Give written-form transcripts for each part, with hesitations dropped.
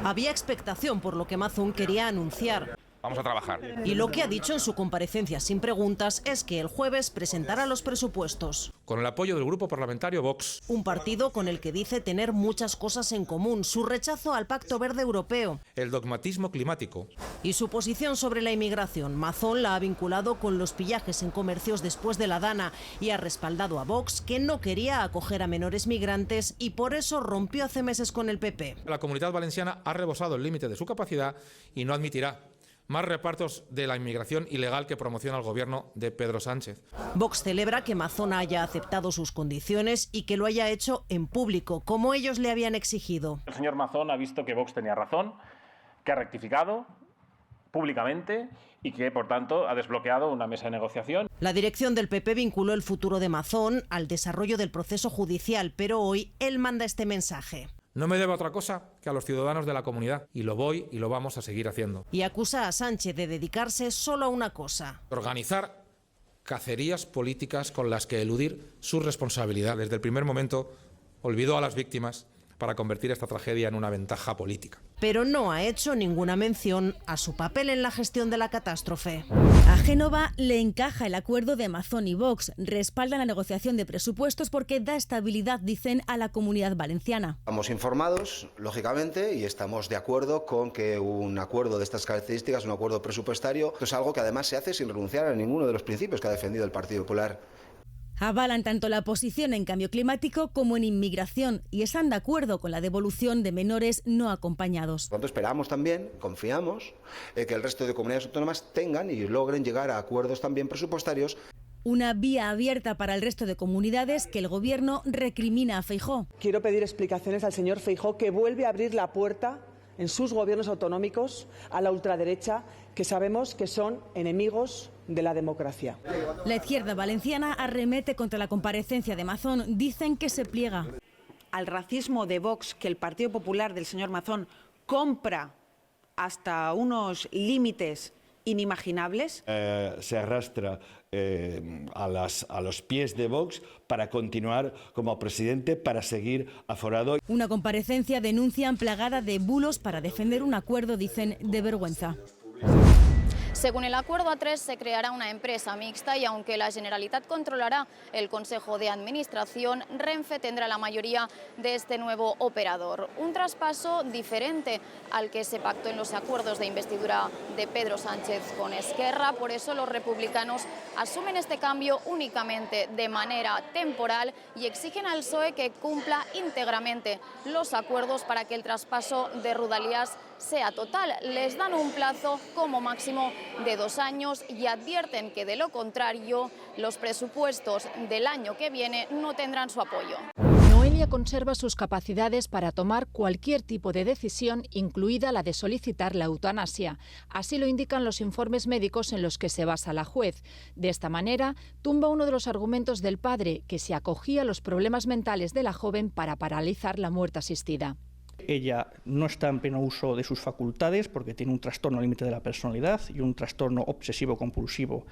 Había expectación por lo que Mazón quería anunciar. Vamos a trabajar. Y lo que ha dicho en su comparecencia sin preguntas es que el jueves presentará los presupuestos. Con el apoyo del grupo parlamentario Vox. Un partido con el que dice tener muchas cosas en común, su rechazo al Pacto Verde Europeo. El dogmatismo climático. Y su posición sobre la inmigración. Mazón la ha vinculado con los pillajes en comercios después de la Dana y ha respaldado a Vox, que no quería acoger a menores migrantes y por eso rompió hace meses con el PP. La Comunidad Valenciana ha rebasado el límite de su capacidad y no admitirá más repartos de la inmigración ilegal que promociona el gobierno de Pedro Sánchez. Vox celebra que Mazón haya aceptado sus condiciones y que lo haya hecho en público, como ellos le habían exigido. El señor Mazón ha visto que Vox tenía razón, que ha rectificado públicamente y que, por tanto, ha desbloqueado una mesa de negociación. La dirección del PP vinculó el futuro de Mazón al desarrollo del proceso judicial, pero hoy él manda este mensaje. No me debo a otra cosa que a los ciudadanos de la comunidad, y lo voy y lo vamos a seguir haciendo. Y acusa a Sánchez de dedicarse solo a una cosa: organizar cacerías políticas con las que eludir su responsabilidad. Desde el primer momento olvidó a las víctimas para convertir esta tragedia en una ventaja política. Pero no ha hecho ninguna mención a su papel en la gestión de la catástrofe. A Génova le encaja el acuerdo de Mazón y Vox. Respaldan la negociación de presupuestos porque da estabilidad, dicen, a la Comunidad Valenciana. Estamos informados, lógicamente, y estamos de acuerdo con que un acuerdo de estas características, un acuerdo presupuestario, es algo que además se hace sin renunciar a ninguno de los principios que ha defendido el Partido Popular. Avalan tanto la posición en cambio climático como en inmigración y están de acuerdo con la devolución de menores no acompañados. Por tanto, esperamos también, confiamos, que el resto de comunidades autónomas tengan y logren llegar a acuerdos también presupuestarios. Una vía abierta para el resto de comunidades que el Gobierno recrimina a Feijóo. Quiero pedir explicaciones al señor Feijóo, que vuelve a abrir la puerta en sus gobiernos autonómicos a la ultraderecha, que sabemos que son enemigos de la democracia. La izquierda valenciana arremete contra la comparecencia de Mazón. Dicen que se pliega al racismo de Vox, que el Partido Popular del señor Mazón compra hasta unos límites inimaginables. Se arrastra a los pies de Vox para continuar como presidente, para seguir aforado. Una comparecencia, denuncian, plagada de bulos para defender un acuerdo, dicen, de vergüenza. Según el acuerdo A3 se creará una empresa mixta y aunque la Generalitat controlará el Consejo de Administración, Renfe tendrá la mayoría de este nuevo operador. Un traspaso diferente al que se pactó en los acuerdos de investidura de Pedro Sánchez con Esquerra. Por eso los republicanos asumen este cambio únicamente de manera temporal y exigen al PSOE que cumpla íntegramente los acuerdos para que el traspaso de Rodalies sea total. Les dan un plazo como máximo de 2 años y advierten que de lo contrario los presupuestos del año que viene no tendrán su apoyo. Noelia conserva sus capacidades para tomar cualquier tipo de decisión, incluida la de solicitar la eutanasia. Así lo indican los informes médicos en los que se basa la juez. De esta manera, tumba uno de los argumentos del padre, que se acogía a los problemas mentales de la joven para paralizar la muerte asistida. Ella no está en pleno uso de sus facultades porque tiene un trastorno límite de la personalidad y un trastorno obsesivo-compulsivo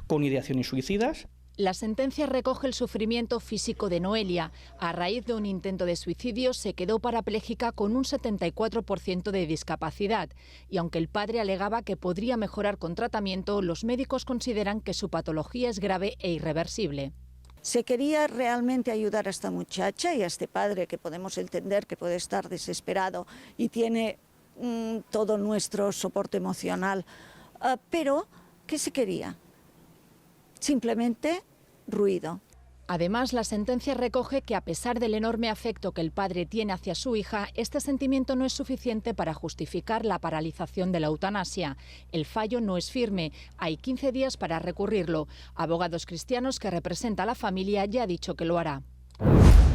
con ideaciones suicidas. La sentencia recoge el sufrimiento físico de Noelia. A raíz de un intento de suicidio se quedó parapléjica con un 74% de discapacidad y aunque el padre alegaba que podría mejorar con tratamiento, los médicos consideran que su patología es grave e irreversible. Se quería realmente ayudar a esta muchacha y a este padre, que podemos entender que puede estar desesperado y tiene todo nuestro soporte emocional. Pero, ¿qué se quería? Simplemente ruido. Además, la sentencia recoge que a pesar del enorme afecto que el padre tiene hacia su hija, este sentimiento no es suficiente para justificar la paralización de la eutanasia. El fallo no es firme, hay 15 días para recurrirlo. Abogados Cristianos, que representa a la familia, ya ha dicho que lo hará.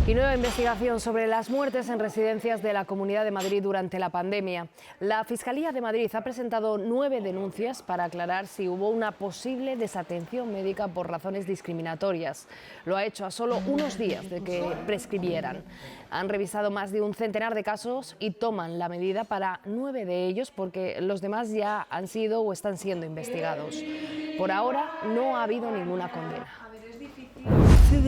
Y nueva investigación sobre las muertes en residencias de la Comunidad de Madrid durante la pandemia. La Fiscalía de Madrid ha presentado 9 denuncias para aclarar si hubo una posible desatención médica por razones discriminatorias. Lo ha hecho a solo unos días de que prescribieran. Han revisado más de un centenar de casos y toman la medida para 9 de ellos porque los demás ya han sido o están siendo investigados. Por ahora no ha habido ninguna condena.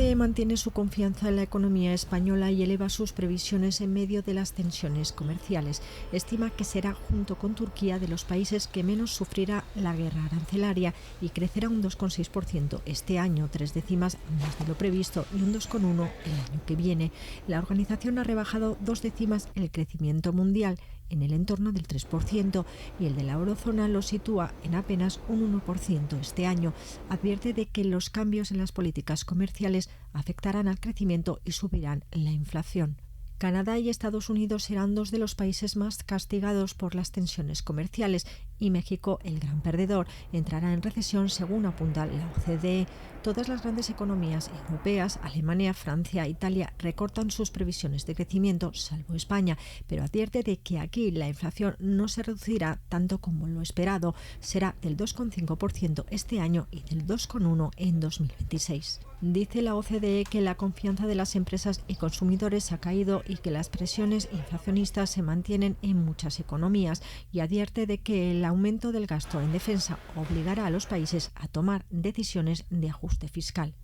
BCE mantiene su confianza en la economía española y eleva sus previsiones en medio de las tensiones comerciales. Estima que será, junto con Turquía, de los países que menos sufrirá la guerra arancelaria y crecerá un 2,6% este año, 3 décimas más de lo previsto, y un 2,1% el año que viene. La organización ha rebajado 2 décimas el crecimiento mundial, en el entorno del 3%, y el de la eurozona lo sitúa en apenas un 1% este año. Advierte de que los cambios en las políticas comerciales afectarán al crecimiento y subirán la inflación. Canadá y Estados Unidos serán 2 de los países más castigados por las tensiones comerciales y México, el gran perdedor, entrará en recesión según apunta la OCDE. Todas las grandes economías europeas, Alemania, Francia, Italia, recortan sus previsiones de crecimiento, salvo España, pero advierte de que aquí la inflación no se reducirá tanto como lo esperado. Será del 2,5% este año y del 2,1% en 2026. Dice la OCDE que la confianza de las empresas y consumidores ha caído y que las presiones inflacionistas se mantienen en muchas economías, y advierte de que el aumento del gasto en defensa obligará a los países a tomar decisiones de ajuste fiscal.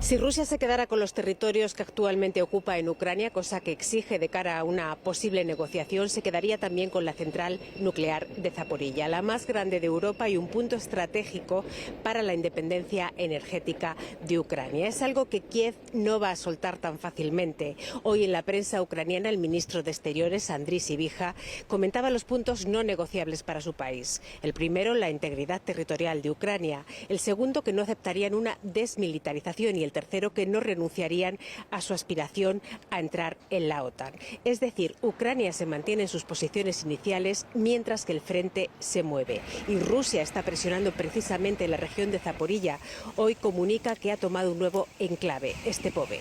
Si Rusia se quedara con los territorios que actualmente ocupa en Ucrania, cosa que exige de cara a una posible negociación, se quedaría también con la central nuclear de Zaporilla, la más grande de Europa y un punto estratégico para la independencia energética de Ucrania. Es algo que Kiev no va a soltar tan fácilmente. Hoy en la prensa ucraniana el ministro de Exteriores, Andriy Sybiha, comentaba los puntos no negociables para su país. El primero, la integridad territorial de Ucrania. El segundo, que no aceptarían una desmilitarización, y el tercero, que no renunciarían a su aspiración a entrar en la OTAN. Es decir, Ucrania se mantiene en sus posiciones iniciales mientras que el frente se mueve. Y Rusia está presionando precisamente en la región de Zaporilla. Hoy comunica que ha tomado un nuevo enclave, Stepove.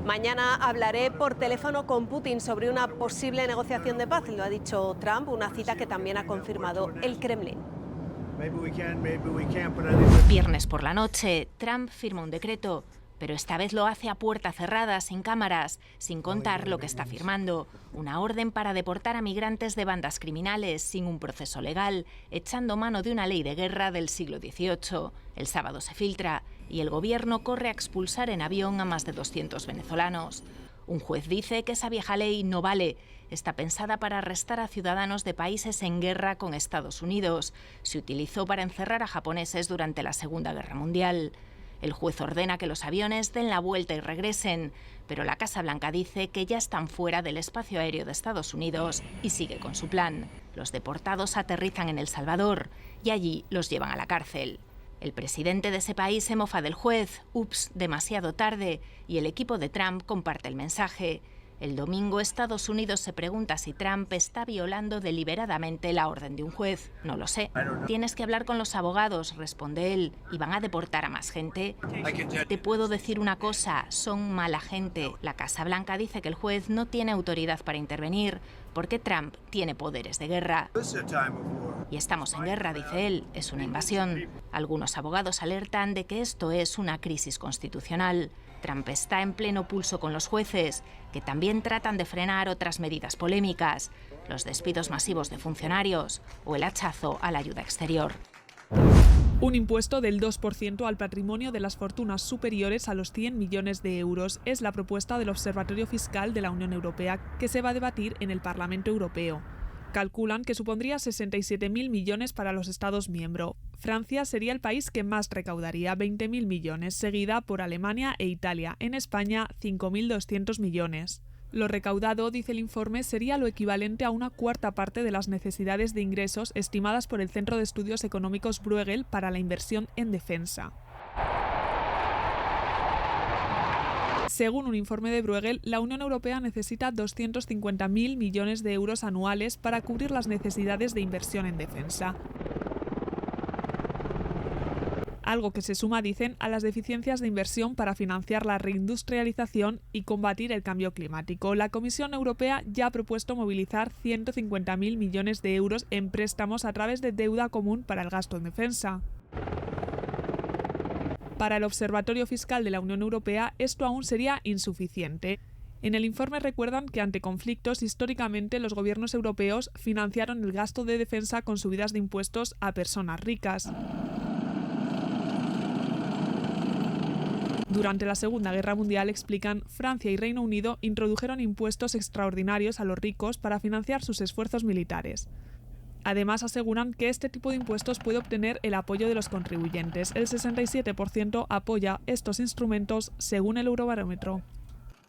Mañana hablaré por teléfono con Putin sobre una posible negociación de paz, lo ha dicho Trump, una cita que también ha confirmado el Kremlin. Viernes por la noche, Trump firma un decreto, pero esta vez lo hace a puerta cerrada, sin cámaras, sin contar lo que está firmando. Una orden para deportar a migrantes de bandas criminales sin un proceso legal, echando mano de una ley de guerra del siglo XVIII. El sábado se filtra y el gobierno corre a expulsar en avión a más de 200 venezolanos. Un juez dice que esa vieja ley no vale. Está pensada para arrestar a ciudadanos de países en guerra con Estados Unidos. Se utilizó para encerrar a japoneses durante la Segunda Guerra Mundial. El juez ordena que los aviones den la vuelta y regresen, pero la Casa Blanca dice que ya están fuera del espacio aéreo de Estados Unidos y sigue con su plan. Los deportados aterrizan en El Salvador y allí los llevan a la cárcel. El presidente de ese país se mofa del juez, ups, demasiado tarde, y el equipo de Trump comparte el mensaje. El domingo, Estados Unidos se pregunta si Trump está violando deliberadamente la orden de un juez. No lo sé. Tienes que hablar con los abogados, responde él, y van a deportar a más gente. Te puedo decir una cosa, son mala gente. La Casa Blanca dice que el juez no tiene autoridad para intervenir, porque Trump tiene poderes de guerra. Y estamos en guerra, dice él, es una invasión. Algunos abogados alertan de que esto es una crisis constitucional. Trump está en pleno pulso con los jueces, que también tratan de frenar otras medidas polémicas, los despidos masivos de funcionarios o el hachazo a la ayuda exterior. Un impuesto del 2% al patrimonio de las fortunas superiores a los 100 millones de euros es la propuesta del Observatorio Fiscal de la Unión Europea, que se va a debatir en el Parlamento Europeo. Calculan que supondría 67.000 millones para los Estados miembros. Francia sería el país que más recaudaría, 20.000 millones, seguida por Alemania e Italia. En España, 5.200 millones. Lo recaudado, dice el informe, sería lo equivalente a una cuarta parte de las necesidades de ingresos estimadas por el Centro de Estudios Económicos Bruegel para la inversión en defensa. Según un informe de Bruegel, la Unión Europea necesita 250.000 millones de euros anuales para cubrir las necesidades de inversión en defensa. Algo que se suma, dicen, a las deficiencias de inversión para financiar la reindustrialización y combatir el cambio climático. La Comisión Europea ya ha propuesto movilizar 150.000 millones de euros en préstamos a través de deuda común para el gasto en defensa. Para el Observatorio Fiscal de la Unión Europea, esto aún sería insuficiente. En el informe recuerdan que ante conflictos, históricamente los gobiernos europeos financiaron el gasto de defensa con subidas de impuestos a personas ricas. Durante la Segunda Guerra Mundial, explican, Francia y Reino Unido introdujeron impuestos extraordinarios a los ricos para financiar sus esfuerzos militares. Además, aseguran que este tipo de impuestos puede obtener el apoyo de los contribuyentes. El 67% apoya estos instrumentos según el Eurobarómetro.